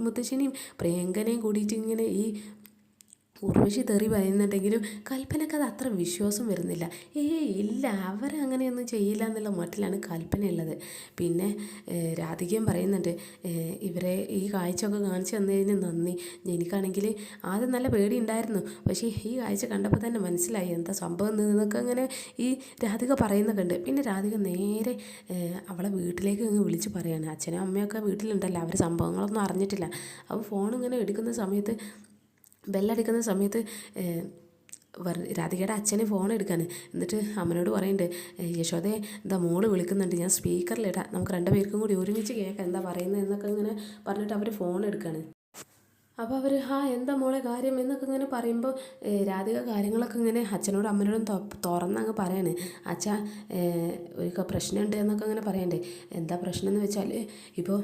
മുത്തശ്ശിനെയും പ്രിയങ്കനെയും കൂടിയിട്ട് ഇങ്ങനെ ഈ ഉർവശി തെറി പറയുന്നുണ്ടെങ്കിലും കൽപ്പനക്ക് അത് അത്ര വിശ്വാസം വരുന്നില്ല. ഇല്ല അവരങ്ങനെയൊന്നും ചെയ്യില്ല എന്നുള്ള മട്ടിലാണ് കൽപ്പനയുള്ളത്. പിന്നെ രാധികയും പറയുന്നുണ്ട്, ഇവരെ ഈ കാഴ്ചയൊക്കെ കാണിച്ചു തന്നതിന് നന്ദി. എനിക്കാണെങ്കിൽ ആദ്യം നല്ല പേടി ഉണ്ടായിരുന്നു, പക്ഷേ ഈ കാഴ്ച കണ്ടപ്പോൾ തന്നെ മനസ്സിലായി എന്താ സംഭവം എന്നൊക്കെ അങ്ങനെ ഈ രാധിക പറയുന്നൊക്കെ ഉണ്ട്. പിന്നെ രാധിക നേരെ അവളെ വീട്ടിലേക്ക് അങ്ങ് വിളിച്ച് പറയാണ്. അച്ഛനും അമ്മയൊക്കെ വീട്ടിലുണ്ടല്ലോ, അവർ സംഭവങ്ങളൊന്നും അറിഞ്ഞിട്ടില്ല. അപ്പോൾ ഫോൺ ഇങ്ങനെ എടുക്കുന്ന സമയത്ത് ബെല്ലടിക്കുന്ന സമയത്ത് രാധികയുടെ അച്ഛന് ഫോൺ എടുക്കാൻ. എന്നിട്ട് അമ്മനോട് പറയുന്നുണ്ട്, യശോദേ എന്താ മോള് വിളിക്കുന്നുണ്ട്, ഞാൻ സ്പീക്കറിലിടാം, നമുക്ക് രണ്ടുപേർക്കും കൂടി ഒരുമിച്ച് കേൾക്കാം എന്താ പറയുന്നത് എന്നൊക്കെ ഇങ്ങനെ പറഞ്ഞിട്ട് അവർ ഫോൺ എടുക്കുകയാണ്. അപ്പോൾ അവർ എന്താ മോളെ കാര്യം എന്നൊക്കെ ഇങ്ങനെ പറയുമ്പോൾ രാധിക കാര്യങ്ങളൊക്കെ ഇങ്ങനെ അച്ഛനോടും അമ്മനോടും തുറന്നങ്ങ് പറയാണ്. അച്ഛാ ഒരു പ്രശ്നമുണ്ട് എന്നൊക്കെ ഇങ്ങനെ പറയണ്ടേ. എന്താ പ്രശ്നം എന്ന് വെച്ചാൽ ഇപ്പോൾ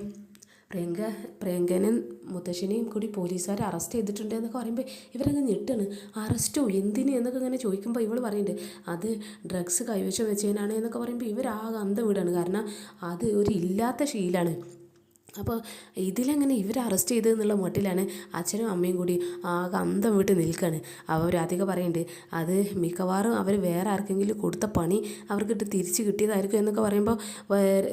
പ്രിയങ്കനെയും മുത്തശ്ശിനെയും കൂടി പോലീസുകാർ അറസ്റ്റ് ചെയ്തിട്ടുണ്ട് എന്നൊക്കെ പറയുമ്പോൾ ഇവരങ്ങ് ഞെട്ടാണ്. അറസ്റ്റോ എന്തിന് എന്നൊക്കെ ഇങ്ങനെ ചോദിക്കുമ്പോൾ ഇവൾ പറയുന്നുണ്ട്, അത് ഡ്രഗ്സ് കൈവശം വെച്ചതിനാണ് എന്നൊക്കെ പറയുമ്പോൾ ഇവരാകെ അന്തം വിടാണ്. കാരണം അത് ഒരു ഇല്ലാത്ത ശീലമാണ്. അപ്പോൾ ഇതിലെങ്ങനെ ഇവർ അറസ്റ്റ് ചെയ്തത് എന്നുള്ള മട്ടിലാണ് അച്ഛനും അമ്മയും കൂടി ആകെ അന്തം വിട്ട് നിൽക്കുകയാണ്. അവർ അധികം പറയുന്നുണ്ട്, അത് മിക്കവാറും അവർ വേറെ ആർക്കെങ്കിലും കൊടുത്ത പണി അവർക്കിട്ട് തിരിച്ച് കിട്ടിയതായിരിക്കും എന്നൊക്കെ പറയുമ്പോൾ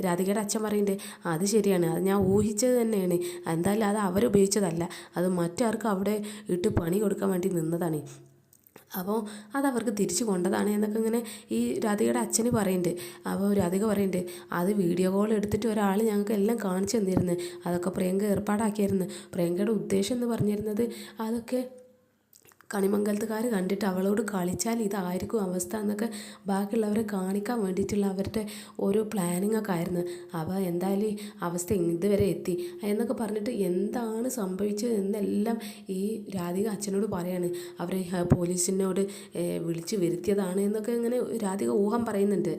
രാധികയുടെ അച്ഛൻ പറയുന്നുണ്ട്, അത് ശരിയാണ്, അത് ഞാൻ ഊഹിച്ചത് തന്നെയാണ്, എന്തായാലും അത് അവരുപയോഗിച്ചതല്ല, അത് മറ്റാർക്കും അവിടെ ഇട്ട് പണി കൊടുക്കാൻ വേണ്ടി നിന്നതാണ്, അപ്പോൾ അതവർക്ക് തിരിച്ചു കൊണ്ടതാണ് എന്നൊക്കെ ഇങ്ങനെ ഈ രാധികയുടെ അച്ഛന് പറയുന്നുണ്ട്. അപ്പോൾ രാധിക പറയുന്നുണ്ട്, അത് വീഡിയോ കോൾ എടുത്തിട്ട് ഒരാൾ ഞങ്ങൾക്ക് എല്ലാം കാണിച്ചു തന്നിരുന്നു, അതൊക്കെ പ്രിയങ്ക ഏർപ്പാടാക്കിയായിരുന്നു. പ്രിയങ്കയുടെ ഉദ്ദേശം എന്ന് പറഞ്ഞിരുന്നത് അതൊക്കെ കണിമംഗലത്തുകാർ കണ്ടിട്ട് അവളോട് കളിച്ചാൽ ഇതായിരിക്കും അവസ്ഥ എന്നൊക്കെ ബാക്കിയുള്ളവരെ കാണിക്കാൻ വേണ്ടിയിട്ടുള്ള അവരുടെ ഓരോ പ്ലാനിങ് ഒക്കെ ആയിരുന്നു. അപ്പോൾ എന്തായാലും ഈ അവസ്ഥ ഇതുവരെ എത്തി എന്നൊക്കെ പറഞ്ഞിട്ട് എന്താണ് സംഭവിച്ചത് എന്നെല്ലാം ഈ രാധിക അച്ഛനോട് പറയാണ്. അവർ പോലീസിനോട് വിളിച്ച് വരുത്തിയതാണ് എന്നൊക്കെ ഇങ്ങനെ രാധിക ഊഹം പറയുന്നുണ്ട്.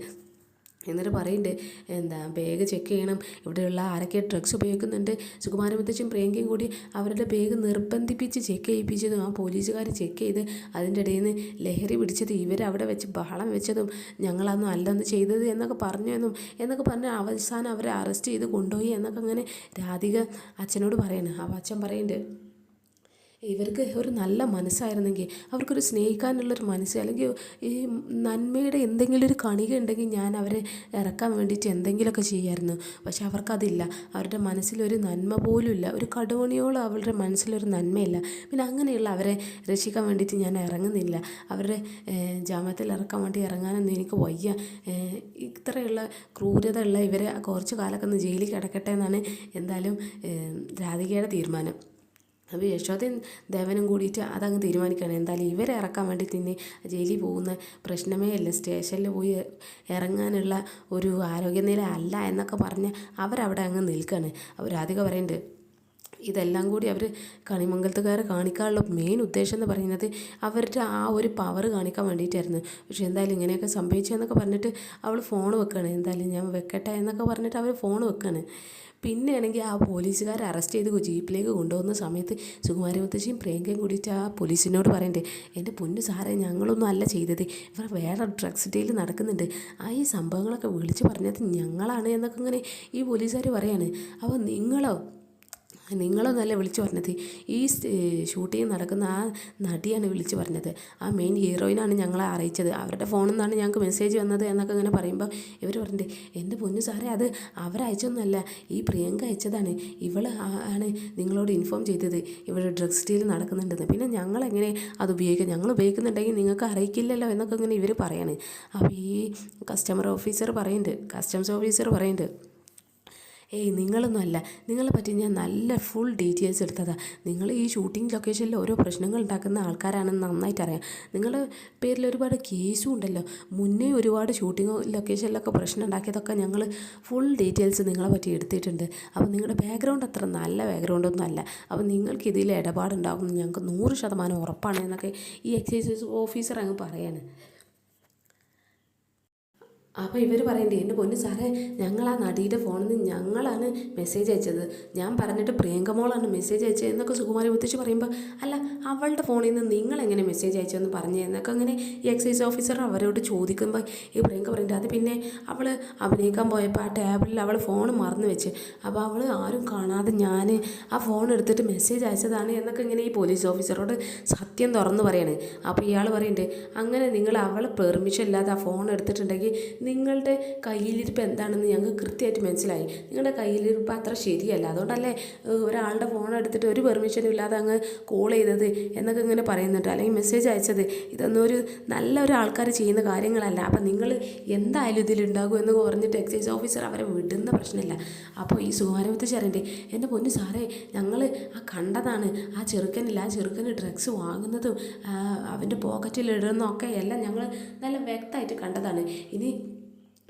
എന്നിട്ട് പറയുന്നുണ്ട്, എന്താ ബാഗ് ചെക്ക് ചെയ്യണം, ഇവിടെയുള്ള ആരൊക്കെ ഡ്രഗ്സ് ഉപയോഗിക്കുന്നുണ്ട്. സുകുമാരൻ മുത്തച്ഛനും പ്രിയങ്കയും കൂടി അവരുടെ ബാഗ് നിർബന്ധിപ്പിച്ച് ചെക്ക് ചെയ്യിപ്പിച്ചതും ആ പോലീസുകാർ ചെക്ക് ചെയ്ത് അതിൻ്റെ ഇടയിൽ നിന്ന് ലഹരി പിടിച്ചത് ഇവരവിടെ വെച്ച് ബഹളം വെച്ചതും ഞങ്ങളതൊന്നും അല്ലൊന്ന് ചെയ്തത് എന്നൊക്കെ എന്നൊക്കെ പറഞ്ഞ് അവസാനം അവരെ അറസ്റ്റ് ചെയ്ത് കൊണ്ടുപോയി എന്നൊക്കെ അങ്ങനെ രാധിക അച്ഛനോട് പറയാണ്. അപ്പോൾ അച്ഛൻ പറയുന്നുണ്ട്, ഇവർക്ക് ഒരു നല്ല മനസ്സായിരുന്നെങ്കിൽ, അവർക്കൊരു സ്നേഹിക്കാനുള്ളൊരു മനസ്സ്, അല്ലെങ്കിൽ ഈ നന്മയുടെ എന്തെങ്കിലും ഒരു കണിക ഉണ്ടെങ്കിൽ ഞാൻ അവരെ ഇറക്കാൻ വേണ്ടിയിട്ട് എന്തെങ്കിലുമൊക്കെ ചെയ്യാമായിരുന്നു. പക്ഷെ അവർക്കതില്ല. അവരുടെ മനസ്സിലൊരു നന്മ പോലും ഇല്ല. ഒരു കടുവണിയോളം അവരുടെ മനസ്സിലൊരു നന്മയില്ല. പിന്നെ അങ്ങനെയുള്ള അവരെ രക്ഷിക്കാൻ വേണ്ടിയിട്ട് ഞാൻ ഇറങ്ങുന്നില്ല. അവരുടെ ജാമ്യത്തിൽ ഇറക്കാൻ വേണ്ടി ഇറങ്ങാനൊന്നും എനിക്ക് വയ്യ. ഇത്രയുള്ള ക്രൂരത ഉള്ള ഇവരെ കുറച്ച് കാലമൊക്കെ ഒന്ന് ജയിലിൽ കിടക്കട്ടെ എന്നാണ് എന്തായാലും രാധികയുടെ തീരുമാനം. അപ്പോൾ യശോദയും ദേവനും കൂടിയിട്ട് അതങ്ങ് തീരുമാനിക്കുകയാണ്. എന്തായാലും ഇവരെ ഇറക്കാൻ വേണ്ടി തന്നെ ജയിലിൽ പോകുന്ന പ്രശ്നമേ അല്ല, സ്റ്റേഷനിൽ പോയി ഇറങ്ങാനുള്ള ഒരു ആരോഗ്യനില അല്ല എന്നൊക്കെ പറഞ്ഞ് അവരവിടെ അങ്ങ് നിൽക്കുകയാണ്. അവർ രാധിക പറയുന്നുണ്ട്, ഇതെല്ലാം കൂടി അവർ കണിമംഗലത്തുകാരെ കാണിക്കാനുള്ള മെയിൻ ഉദ്ദേശം എന്ന് പറയുന്നത് അവരുടെ ആ ഒരു പവർ കാണിക്കാൻ വേണ്ടിയിട്ടായിരുന്നു. പക്ഷേ എന്തായാലും ഇങ്ങനെയൊക്കെ സംഭവിച്ചതെന്നൊക്കെ പറഞ്ഞിട്ട് അവൾ ഫോൺ വെക്കുകയാണ്. എന്തായാലും ഞാൻ വെക്കട്ടെ എന്നൊക്കെ പറഞ്ഞിട്ട് അവർ ഫോൺ വെക്കുകയാണ്. പിന്നെയാണെങ്കിൽ ആ പോലീസുകാരെ അറസ്റ്റ് ചെയ്ത് ജീപ്പിലേക്ക് കൊണ്ടുപോകുന്ന സമയത്ത് സുകുമാരി മുത്തശ്ശിയും പ്രിയങ്കയും കൂടിയിട്ട് ആ പോലീസിനോട് പറയണ്ടേ, എൻ്റെ പൊന്നു സാറേ, ഞങ്ങളൊന്നും അല്ല ചെയ്തത്, ഇവർ വേറെ ഡ്രഗ്സ് ഡീൽ നടക്കുന്നുണ്ട്, ഈ സംഭവങ്ങളൊക്കെ വിളിച്ച് പറഞ്ഞത് ഞങ്ങളാണ് എന്നൊക്കെ ഇങ്ങനെ ഈ പോലീസുകാർ പറയാണ്. അപ്പോൾ നിങ്ങളൊന്നല്ല വിളിച്ചു പറഞ്ഞത്, ഈ ഷൂട്ടിങ് നടക്കുന്ന ആ നടിയാണ് വിളിച്ചു പറഞ്ഞത്, ആ മെയിൻ ഹീറോയിനാണ് ഞങ്ങളെ അറിയിച്ചത്, അവരുടെ ഫോണിൽ നിന്നാണ് ഞങ്ങൾക്ക് മെസ്സേജ് വന്നത് എന്നൊക്കെ ഇങ്ങനെ പറയുമ്പോൾ ഇവർ പറഞ്ഞിട്ട്, എൻ്റെ പൊന്നു സാറേ, അത് അവരയച്ചൊന്നുമല്ല, ഈ പ്രിയങ്ക അയച്ചതാണ്, ഇവൾ ആണ് നിങ്ങളോട് ഇൻഫോം ചെയ്തത് ഇവിടെ ഡ്രഗ്സ് ഡീൽ നടക്കുന്നുണ്ടെന്ന്. പിന്നെ ഞങ്ങളെങ്ങനെ അത് ഉപയോഗിക്കുക, ഞങ്ങൾ ഉപയോഗിക്കുന്നുണ്ടെങ്കിൽ നിങ്ങൾക്ക് അറിയിക്കില്ലല്ലോ എന്നൊക്കെ ഇങ്ങനെ ഇവർ പറയാണ്. അപ്പോൾ ഈ കസ്റ്റംസ് ഓഫീസർ പറയുന്നുണ്ട്, ഏയ് നിങ്ങളൊന്നും അല്ല, നിങ്ങളെ പറ്റി ഞാൻ നല്ല ഫുൾ ഡീറ്റെയിൽസ് എടുത്തതാണ്, നിങ്ങൾ ഈ ഷൂട്ടിംഗ് ലൊക്കേഷനിൽ ഓരോ പ്രശ്നങ്ങൾ ഉണ്ടാക്കുന്ന ആൾക്കാരാണെന്ന് നന്നായിട്ട് അറിയാം, നിങ്ങളുടെ പേരിൽ ഒരുപാട് കേസും ഉണ്ടല്ലോ, മുന്നേ ഒരുപാട് ഷൂട്ടിംഗ് ലൊക്കേഷനിലൊക്കെ പ്രശ്നം ഉണ്ടാക്കിയതൊക്കെ ഞങ്ങൾ ഫുൾ ഡീറ്റെയിൽസ് നിങ്ങളെ പറ്റി എടുത്തിട്ടുണ്ട്. അപ്പോൾ നിങ്ങളുടെ ബാക്ക്ഗ്രൗണ്ട് അത്ര നല്ല ബാക്ക്ഗ്രൗണ്ടൊന്നും അല്ല, അപ്പോൾ നിങ്ങൾക്ക് ഇതിൽ ഇടപാടുണ്ടാകും ഞങ്ങൾക്ക് 100% ഉറപ്പാണ് എന്നൊക്കെ ഈ എക്സൈസ് ഓഫീസർ അങ്ങ് പറയാണ്. അപ്പോൾ ഇവർ പറയണ്ടേ, എൻ്റെ പൊന്നു സാറേ, ഞങ്ങൾ ആ നടിയുടെ ഫോണിൽ നിന്ന് ഞങ്ങളാണ് മെസ്സേജ് അയച്ചത്, ഞാൻ പറഞ്ഞിട്ട് പ്രിയങ്കമോളാണ് മെസ്സേജ് അയച്ചത് എന്നൊക്കെ സുകുമാരി മുത്തശ്ശി പറയുമ്പോൾ, അല്ല അവളുടെ ഫോണിൽ നിന്ന് നിങ്ങളെങ്ങനെ മെസ്സേജ് അയച്ചതെന്ന് പറഞ്ഞു എന്നൊക്കെ അങ്ങനെ ഈ എക്സൈസ് ഓഫീസർ അവരോട് ചോദിക്കുമ്പോൾ ഈ പ്രിയങ്ക പറയുന്നത്, അത് പിന്നെ അവൾ അഭിനയിക്കാൻ പോയപ്പോൾ ആ ടേബിളിൽ അവൾ ഫോൺ മറന്നു വെച്ച്, അപ്പോൾ അവൾ ആരും കാണാതെ ഞാൻ ആ ഫോൺ എടുത്തിട്ട് മെസ്സേജ് അയച്ചതാണ് എന്നൊക്കെ ഇങ്ങനെ ഈ പോലീസ് ഓഫീസറോട് സത്യം തുറന്ന് പറയാണ്. അപ്പോൾ ഇയാൾ പറയുന്നുണ്ട്, അങ്ങനെ നിങ്ങൾ അവൾ പെർമിഷൻ ഇല്ലാതെ ആ ഫോൺ എടുത്തിട്ടുണ്ടെങ്കിൽ നിങ്ങളുടെ കയ്യിലിരിപ്പ് എന്താണെന്ന് ഞങ്ങൾക്ക് കൃത്യമായിട്ട് മനസ്സിലായി, നിങ്ങളുടെ കയ്യിലിരിപ്പ് അത്ര ശരിയല്ല, അതുകൊണ്ടല്ലേ ഒരാളുടെ ഫോൺ എടുത്തിട്ട് ഒരു പെർമിഷനും ഇല്ലാതെ അങ്ങ് കോൾ ചെയ്തത് എന്നൊക്കെ ഇങ്ങനെ പറയുന്നുണ്ട്, അല്ലെങ്കിൽ മെസ്സേജ് അയച്ചത്, ഇതൊന്നും ഒരു നല്ല ഒരാൾക്കാർ ചെയ്യുന്ന കാര്യങ്ങളല്ല, അപ്പം നിങ്ങൾ എന്തായാലും ഇതിലുണ്ടാകും എന്ന് പറഞ്ഞിട്ട് എക്സൈസ് ഓഫീസർ അവരെ വിടുന്ന പ്രശ്നമില്ല. അപ്പോൾ ഈ സുകുമാരവത്ത് ചേരൻ്റെ, എൻ്റെ പൊന്നു സാറേ, ഞങ്ങൾ കണ്ടതാണ് ആ ചെറുക്കന് ഡ്രഗ്സ് വാങ്ങുന്നതും അവൻ്റെ പോക്കറ്റിലിടുന്നതൊക്കെ എല്ലാം ഞങ്ങൾ നല്ല വ്യക്തമായിട്ട് കണ്ടതാണ്. ഇനി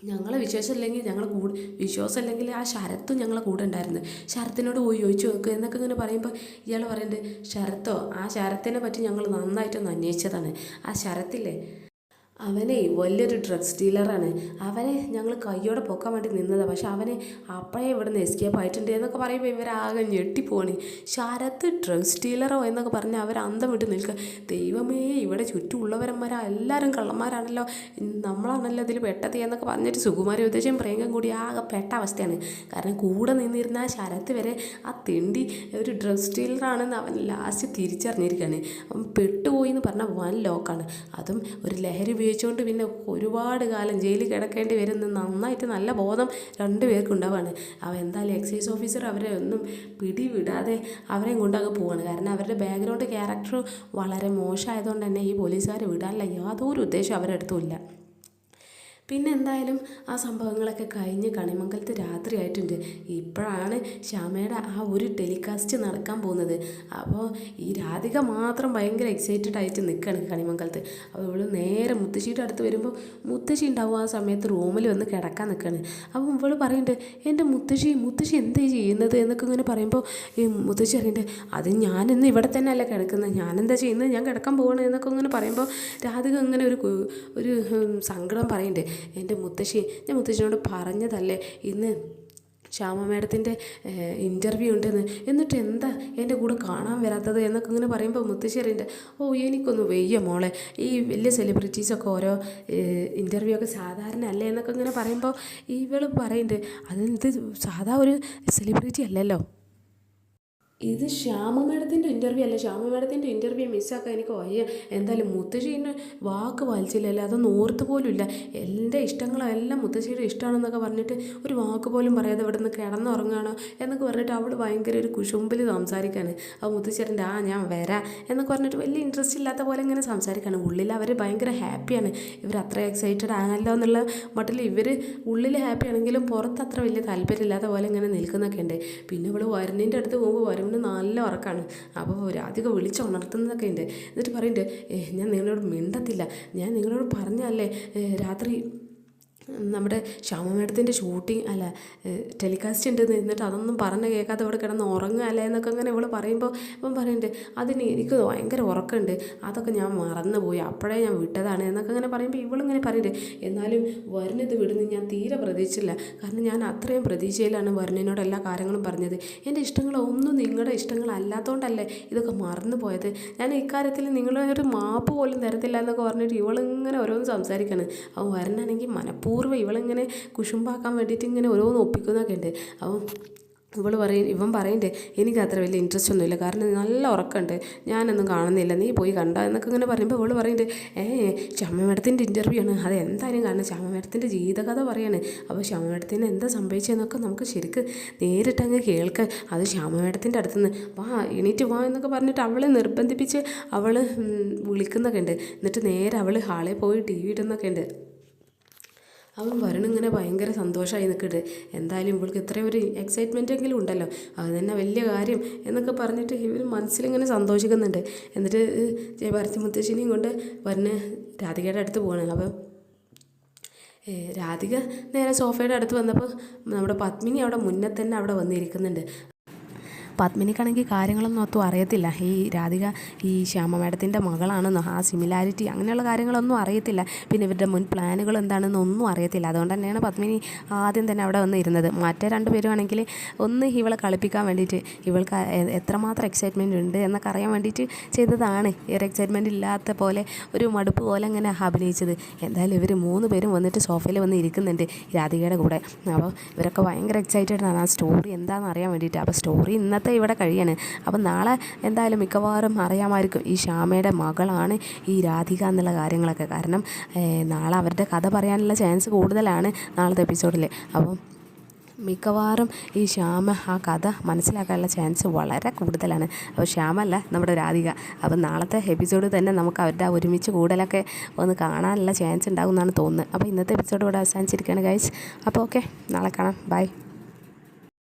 ഞങ്ങളെ വിശ്വാസമില്ലെങ്കിൽ ആ ശരത്തും ഞങ്ങളെ കൂടെ ഉണ്ടായിരുന്നു, ശരത്തിനോട് പോയി ചോദിച്ചു നോക്കുക എന്നൊക്കെ ഇങ്ങനെ പറയുമ്പോൾ ഇയാൾ പറയുന്നുണ്ട്, ആ ശരത്തിനെ പറ്റി ഞങ്ങൾ നന്നായിട്ടൊന്ന് അന്വേഷിച്ചതാണ്, ആ ശരത്തില്ലേ അവനെ വലിയൊരു ഡ്രഗ്സ് ഡീലറാണ്, അവനെ ഞങ്ങൾ കയ്യോടെ പൊക്കാൻ വേണ്ടി നിന്നതാണ്, പക്ഷെ അവനെ അപ്പോഴേ ഇവിടെ നിന്ന് എസ്കേപ്പ് ആയിട്ടുണ്ട് എന്നൊക്കെ പറയുമ്പോൾ ഇവരാകെ ഞെട്ടിപ്പോവാണ്. ശരത്ത് ഡ്രഗ്സ് ഡീലറോ എന്നൊക്കെ പറഞ്ഞ് അവർ അന്തം വിട്ട് നിൽക്കുക. ദൈവമേ, ഇവിടെ ചുറ്റുമുള്ളവരന്മാരാ എല്ലാവരും കള്ളന്മാരാണല്ലോ, നമ്മളാണല്ലോ ഇതിൽ പെട്ടത് എന്നൊക്കെ പറഞ്ഞിട്ട് സുകുമാരി ഉദ്ദേശം പ്രിയങ്കം കൂടി ആകെ പെട്ട അവസ്ഥയാണ്. കാരണം കൂടെ നിന്നിരുന്ന ആ ശരത്ത് വരെ ആ തിണ്ടി ഒരു ഡ്രഗ്സ് ഡീലറാണെന്ന് അവൻ ലാസ്റ്റ് തിരിച്ചറിഞ്ഞിരിക്കുകയാണ്. അവൻ പെട്ടുപോയി എന്ന് പറഞ്ഞാൽ വൻ ലോക്കാണ്, അതും ഒരു ലഹരി ഉപയോഗിച്ചുകൊണ്ട് പിന്നെ ഒരുപാട് കാലം ജയിലിൽ കിടക്കേണ്ടി വരുന്ന നന്നായിട്ട് നല്ല ബോധം രണ്ടുപേർക്കും ഉണ്ടാവുകയാണ്. എന്തായാലും എക്സൈസ് ഓഫീസർ അവരെ ഒന്നും പിടിവിടാതെ അവരെയും കൊണ്ടങ്ങ് പോവാണ്. കാരണം അവരുടെ ബാക്ക്ഗ്രൗണ്ട് ക്യാരക്ടർ വളരെ മോശമായതുകൊണ്ട് തന്നെ ഈ പോലീസുകാരെ വിടാനുള്ള യാതൊരു ഉദ്ദേശം അവരെടുത്തുമില്ല. പിന്നെ എന്തായാലും ആ സംഭവങ്ങളൊക്കെ കഴിഞ്ഞ് കണിമംഗലത്ത് രാത്രി ആയിട്ടുണ്ട്. ഇപ്പോഴാണ് ശ്യാമയുടെ ആ ഒരു ടെലികാസ്റ്റ് നടക്കാൻ പോകുന്നത്. അപ്പോൾ ഈ രാധിക മാത്രം ഭയങ്കര എക്സൈറ്റഡ് ആയിട്ട് നിൽക്കുകയാണ് കണിമംഗലത്ത്. അപ്പോൾ ഇവൾ നേരെ മുത്തശ്ശിയുടെ അടുത്ത് വരുമ്പോൾ മുത്തശ്ശി ഉണ്ടാവും ആ സമയത്ത് റൂമിൽ വന്ന് കിടക്കാൻ നിൽക്കുകയാണ്. അപ്പോൾ ഇവൾ പറയുന്നുണ്ട്, എൻ്റെ മുത്തശ്ശി എന്താ ചെയ്യുന്നത് എന്നൊക്കെ ഇങ്ങനെ പറയുമ്പോൾ ഈ മുത്തശ്ശി പറയുന്നുണ്ട്, അത് ഞാനിന്ന് ഇവിടെ തന്നെ അല്ല കിടക്കുന്നത്, ഞാനെന്താ ചെയ്യുന്നത്, ഞാൻ കിടക്കാൻ പോകണം എന്നൊക്കെ ഇങ്ങനെ പറയുമ്പോൾ രാധിക ഇങ്ങനെ ഒരു സങ്കടം പറയുന്നുണ്ട്. ഞാൻ മുത്തശ്ശിനോട് പറഞ്ഞതല്ലേ ഇന്ന് ശ്യാമ മേഡത്തിൻ്റെ ഇൻ്റർവ്യൂ ഉണ്ടെന്ന്, എന്നിട്ട് എന്താ എൻ്റെ കൂടെ കാണാൻ വരാത്തത് എന്നൊക്കെ ഇങ്ങനെ പറയുമ്പോൾ മുത്തശ്ശി അറിയുന്നുണ്ട്, എനിക്കൊന്നും വയ്യ മോളെ, ഈ വലിയ സെലിബ്രിറ്റീസൊക്കെ ഓരോ ഇൻ്റർവ്യൂ ഒക്കെ സാധാരണ അല്ലേ എന്നൊക്കെ ഇങ്ങനെ പറയുമ്പോൾ ഇവൾ പറയുന്നുണ്ട്, അതെന്ത് സാധാ ഒരു സെലിബ്രിറ്റി അല്ലല്ലോ, ഇത് ശ്യാമ മേഡത്തിൻ്റെ ഇൻ്റർവ്യൂ അല്ല, ശ്യാമ മേഡത്തിൻ്റെ ഇൻ്റർവ്യൂ മിസ്സാക്കാൻ എനിക്ക് വയ്യ. എന്തായാലും മുത്തശ്ശീനെ വാക്ക് പാലിച്ചില്ലല്ലോ, അതൊന്നും ഓർത്ത് പോലും ഇല്ല, എൻ്റെ ഇഷ്ടങ്ങളെല്ലാം മുത്തശ്ശിയുടെ ഇഷ്ടമാണെന്നൊക്കെ പറഞ്ഞിട്ട് ഒരു വാക്ക് പോലും പറയാതെ ഇവിടെ നിന്ന് കിടന്നുറങ്ങുകയാണോ എന്നൊക്കെ പറഞ്ഞിട്ട് അവൾ ഭയങ്കര ഒരു കുശുമ്പിൽ സംസാരിക്കുകയാണ്. അപ്പോൾ മുത്തശ്ശേരൻ്റെ ഞാൻ വരാം എന്നൊക്കെ പറഞ്ഞിട്ട് വലിയ ഇൻട്രസ്റ്റ് ഇല്ലാത്ത പോലെ ഇങ്ങനെ സംസാരിക്കുകയാണ്. ഉള്ളിൽ അവർ ഭയങ്കര ഹാപ്പിയാണ്, ഇവർ അത്ര എക്സൈറ്റഡ് ആണല്ലോ എന്നുള്ള മട്ടിൽ ഇവർ ഉള്ളിൽ ഹാപ്പി ആണെങ്കിലും പുറത്ത് അത്ര വലിയ താല്പര്യമില്ലാത്ത പോലെ ഇങ്ങനെ നിൽക്കുന്നൊക്കെ ഉണ്ട്. പിന്നെ ഇവൾ വരുണിൻ്റെ അടുത്ത് പോകുമ്പോൾ വരുൺ വരന് നല്ല ഉറക്കമാണ്. അപ്പോൾ രാധിക വിളിച്ചുണർത്തുന്നതൊക്കെ ഉണ്ട്. എന്നിട്ട് പറയുന്നുണ്ട്, ഞാൻ നിങ്ങളോട് മിണ്ടത്തില്ല, ഞാൻ നിങ്ങളോട് പറഞ്ഞല്ലേ രാത്രി നമ്മുടെ ശ്യാമ മേഡത്തിൻ്റെ ഷൂട്ടിങ് അല്ല ടെലികാസ്റ്റ് ഉണ്ടെന്ന്. എന്നിട്ട് അതൊന്നും പറഞ്ഞ് കേൾക്കാതെ ഇവിടെ കിടന്ന് ഉറങ്ങുക അല്ലേ എന്നൊക്കെ അങ്ങനെ ഇവൾ പറയുമ്പോൾ ഇവൻ പറയുന്നുണ്ട്, അതിന് എനിക്ക് ഭയങ്കര ഉറക്കമുണ്ട്, അതൊക്കെ ഞാൻ മറന്നുപോയി, അപ്പോഴേ ഞാൻ വിട്ടതാണ് എന്നൊക്കെ അങ്ങനെ പറയുമ്പോൾ ഇവളിങ്ങനെ പറയുന്നുണ്ട്, എന്നാലും വരുണിത് വിടുന്ന് ഞാൻ തീരെ പ്രതീക്ഷിച്ചില്ല. കാരണം ഞാൻ അത്രയും പ്രതീക്ഷയിലാണ് വരുണിനോട് എല്ലാ കാര്യങ്ങളും പറഞ്ഞത്. എൻ്റെ ഇഷ്ടങ്ങളൊന്നും നിങ്ങളുടെ ഇഷ്ടങ്ങളല്ലാത്തതുകൊണ്ടല്ലേ ഇതൊക്കെ മറന്നു പോയത്. ഞാൻ ഇക്കാര്യത്തിൽ നിങ്ങളൊരു മാപ്പ് പോലും തരത്തില്ല എന്നൊക്കെ പറഞ്ഞിട്ട് ഇവളിങ്ങനെ ഓരോന്ന് സംസാരിക്കണം. അവൻ വരുണാണെങ്കിൽ മനഃപൂർവ്വം ഇവളിങ്ങനെ കുശുമ്പാക്കാൻ വേണ്ടിയിട്ട് ഇങ്ങനെ ഓരോന്ന് ഒപ്പിക്കുന്നൊക്കെ ഉണ്ട്. അപ്പം ഇവൻ പറയണ്ടേ, എനിക്ക് അത്ര വലിയ ഇൻട്രസ്റ്റ് ഒന്നുമില്ല, കാരണം നല്ല ഉറക്കമുണ്ട്, ഞാനൊന്നും കാണുന്നില്ല, നീ പോയി കണ്ട എന്നൊക്കെ ഇങ്ങനെ പറയുമ്പോൾ ഇവൾ പറയുന്നുണ്ട്, ശ്യാമ മേഡത്തിൻ്റെ ഇൻ്റർവ്യൂ ആണ്, അത് എന്തായാലും കാണണം, ശ്യാമ മേഡത്തിൻ്റെ ജീവിതകഥ പറയാണ്. അപ്പോൾ ശ്യാമ മേഡത്തിന് എന്താ സംഭവിച്ചതെന്നൊക്കെ നമുക്ക് ശരിക്ക് നേരിട്ടങ്ങ് കേൾക്കാൻ, അത് ശ്യാമ മേഡത്തിൻ്റെ അടുത്തുനിന്ന് വാ എണീറ്റ് വാ എന്നൊക്കെ പറഞ്ഞിട്ട് അവളെ നിർബന്ധിപ്പിച്ച് അവൾ വിളിക്കുന്നൊക്കെ ഉണ്ട്. എന്നിട്ട് നേരെ അവൾ ഹാളിൽ പോയി TV ഇടുന്നൊക്കെ ഉണ്ട്. അവൻ വരുണിങ്ങനെ ഭയങ്കര സന്തോഷമായി നിൽക്കുന്നുണ്ട്. എന്തായാലും ഇവൾക്ക് ഇത്രയും ഒരു എക്സൈറ്റ്മെൻറ്റെങ്കിലും ഉണ്ടല്ലോ, അത് തന്നെ വലിയ കാര്യം എന്നൊക്കെ പറഞ്ഞിട്ട് ഇവർ മനസ്സിലിങ്ങനെ സന്തോഷിക്കുന്നുണ്ട്. എന്നിട്ട് ജയഭാരതി മുത്തശ്ശിനെയും കൊണ്ട് വരുണ് രാധികയുടെ അടുത്ത് പോവാണ്. അപ്പം രാധിക നേരെ സോഫയുടെ അടുത്ത് വന്നപ്പോൾ നമ്മുടെ പത്മിനി അവിടെ മുന്നേ തന്നെ അവിടെ വന്നിരിക്കുന്നുണ്ട്. പത്മിനിക്കാണെങ്കിൽ കാര്യങ്ങളൊന്നും ഒത്തും അറിയത്തില്ല. ഈ രാധിക ഈ ശ്യാമ മേഡത്തിൻ്റെ മകളാണെന്നോ ആ സിമിലാരിറ്റി അങ്ങനെയുള്ള കാര്യങ്ങളൊന്നും അറിയത്തില്ല. പിന്നെ ഇവരുടെ മുൻ പ്ലാനുകൾ എന്താണെന്നൊന്നും അറിയത്തില്ല. അതുകൊണ്ട് തന്നെയാണ് പത്മിനി ആദ്യം തന്നെ അവിടെ വന്ന് ഇരുന്നത്. മറ്റേ രണ്ടുപേരുമാണെങ്കിൽ ഒന്ന് ഇവളെ കളിപ്പിക്കാൻ വേണ്ടിയിട്ട്, ഇവൾക്ക് എത്രമാത്രം എക്സൈറ്റ്മെൻറ്റ് ഉണ്ട് എന്നൊക്കെ അറിയാൻ വേണ്ടിയിട്ട് ചെയ്തതാണ്. ഒരു എക്സൈറ്റ്മെൻറ്റ് ഇല്ലാത്ത പോലെ ഒരു മടുപ്പ് പോലെ അങ്ങനെ അഭിനയിച്ചത്. എന്തായാലും ഇവർ 3 പേരും വന്നിട്ട് സോഫയിൽ വന്ന് ഇരിക്കുന്നുണ്ട് രാധികയുടെ കൂടെ. അപ്പോൾ ഇവരൊക്കെ ഭയങ്കര എക്സൈറ്റഡ് ആണ് ആ സ്റ്റോറി എന്താണെന്ന് അറിയാൻ വേണ്ടിയിട്ട്. അപ്പോൾ സ്റ്റോറി ഇന്നത്തെ ഇവിടെ കഴിയാണ്. അപ്പം നാളെ എന്തായാലും മിക്കവാറും അറിയാമായിരിക്കും ഈ ശ്യാമയുടെ മകളാണ് ഈ രാധിക എന്നുള്ള കാര്യങ്ങളൊക്കെ. കാരണം നാളെ അവരുടെ കഥ പറയാനുള്ള ചാൻസ് കൂടുതലാണ് നാളത്തെ എപ്പിസോഡിൽ. അപ്പം മിക്കവാറും ഈ ശ്യാമ ആ കഥ മനസ്സിലാക്കാനുള്ള ചാൻസ് വളരെ കൂടുതലാണ്. അപ്പോൾ ശ്യാമല്ല നമ്മുടെ രാധിക. അപ്പം നാളത്തെ എപ്പിസോഡ് തന്നെ നമുക്ക് അവരുടെ ഒരുമിച്ച് കൂടലൊക്കെ ഒന്ന് കാണാനുള്ള ചാൻസ് ഉണ്ടാകും എന്നാണ് തോന്നുന്നത്. അപ്പോൾ ഇന്നത്തെ എപ്പിസോഡ് ഇവിടെ അവസാനിച്ചിരിക്കുകയാണ് ഗൈസ്. അപ്പോൾ ഓക്കെ, നാളെ കാണാം, ബൈ.